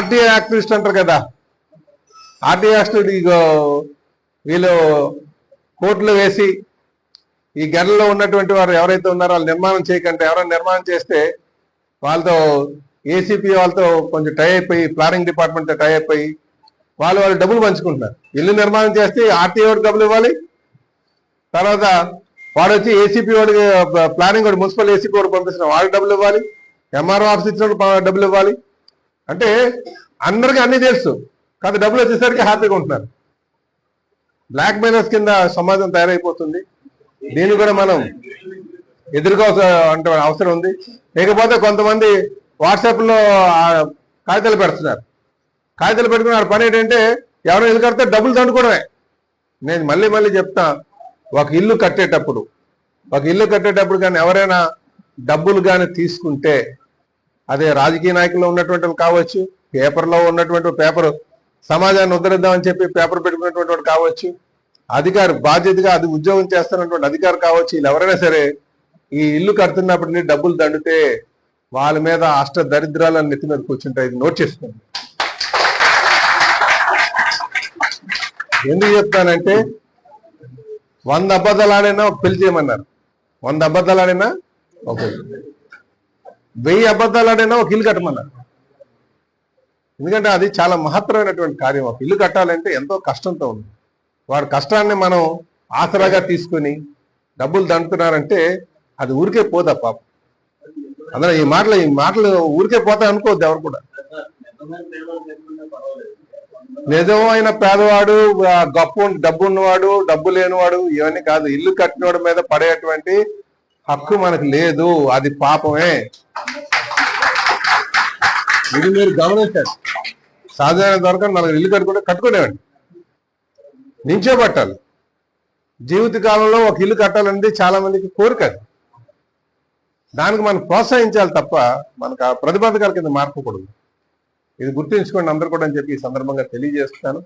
RTI activist అంటారు కదా, RTI activist వీళ్ళు కోర్టులో వేసి ఈ గెడల్లో ఉన్నటువంటి వారు ఎవరైతే ఉన్నారో వాళ్ళు నిర్మాణం చేయకంటే, ఎవరైనా నిర్మాణం చేస్తే వాళ్ళతో ఏసీపీ వాళ్ళతో కొంచెం టై అయిపోయి, ప్లానింగ్ డిపార్ట్మెంట్తో టై అయిపోయి వాళ్ళు డబ్బులు పంచుకుంటున్నారు. ఇల్లు నిర్మాణం చేస్తే ఆర్టీఐ వాడికి డబ్బులు ఇవ్వాలి, తర్వాత వాడు వచ్చి ఏసీపీ వాడికి ప్లానింగ్ వాడు మున్సిపల్ ఏసీపీ వాడు పంపిస్తున్న వాళ్ళకి డబ్బులు ఇవ్వాలి, ఎంఆర్ఓ ఆఫీస్ ఇచ్చినప్పుడు డబ్బులు ఇవ్వాలి. అంటే అందరికీ అన్ని తెలుసు, కాదు డబ్బులు వచ్చేసరికి హ్యాపీగా ఉంటున్నారు. బ్లాక్ మెయిలర్స్ కింద సమాజం తయారైపోతుంది. దీన్ని కూడా మనం ఎదుర్కోవాల్సిన అవసరం ఉంది. లేకపోతే కొంతమంది వాట్సాప్లో కాగితాలు పెడుతున్నారు. కాగితాలు పెట్టుకున్న పని ఏంటంటే ఎవరైనా ఇల్లు కడితే డబ్బులు దండుకోవడమే. నేను మళ్ళీ చెప్తా, ఒక ఇల్లు కట్టేటప్పుడు కానీ ఎవరైనా డబ్బులు కానీ తీసుకుంటే, అదే రాజకీయ నాయకుల్లో ఉన్నటువంటి కావచ్చు, పేపర్లో ఉన్నటువంటి పేపర్ సమాజాన్ని ఉద్ధరిద్దామని చెప్పి పేపర్ పెట్టుకున్నటువంటి వాడు కావచ్చు, అధికారి బాధ్యతగా అది ఉద్యోగం చేస్తున్నటువంటి అధికారి కావచ్చు, వీళ్ళు ఎవరైనా సరే ఈ ఇల్లు కడుతున్నప్పుడు డబ్బులు దండితే వాళ్ళ మీద అష్ట దరిద్రాలను నెత్తి మీద కూర్చుంటాయి. ఇది నోట్ చేసుకోండి. ఎందుకు చెప్తానంటే 100 అబద్ధాలు ఆడినా ఒక పెళ్లి చేయమన్నారు, 100 అబద్ధాలు ఆడినా ఒక 1000 అబద్ధాలు ఆడినా ఒక ఇల్లు కట్టమన్నారు. ఎందుకంటే అది చాలా మహత్తరమైనటువంటి కార్యం. ఒక ఇల్లు కట్టాలంటే ఎంతో కష్టంతో ఉంది. వాడి కష్టాన్ని మనం ఆసరాగా తీసుకుని డబ్బులు దండుతున్నారంటే అది ఊరికే పోదా పాపం. అందులో ఈ మాటలు ఊరికే పోతా అనుకోవద్దు ఎవరు కూడా. నిజమైన పేదవాడు, డబ్బు ఉన్నవాడు, డబ్బు లేనివాడు ఇవన్నీ కాదు. ఇల్లు కట్టినవాడి మీద పడేటువంటి హక్కు మనకు లేదు, అది పాపమే. ఇది మీరు గమనించండి. సాధారణ దొరకని మనకు ఇల్లు కట్టుకునేవండి, నించోబట్టాలి. జీవిత కాలంలో ఒక ఇల్లు కట్టాలనేది చాలా మందికి కోరిక. దానికి మనం ప్రోత్సహించాలి తప్ప మనకు ఆ ప్రతిబంధకాల కింద మార్పకూడదు. ఇది గుర్తుంచుకోండి అందరూ కూడా అని చెప్పి ఈ సందర్భంగా తెలియజేస్తున్నాను.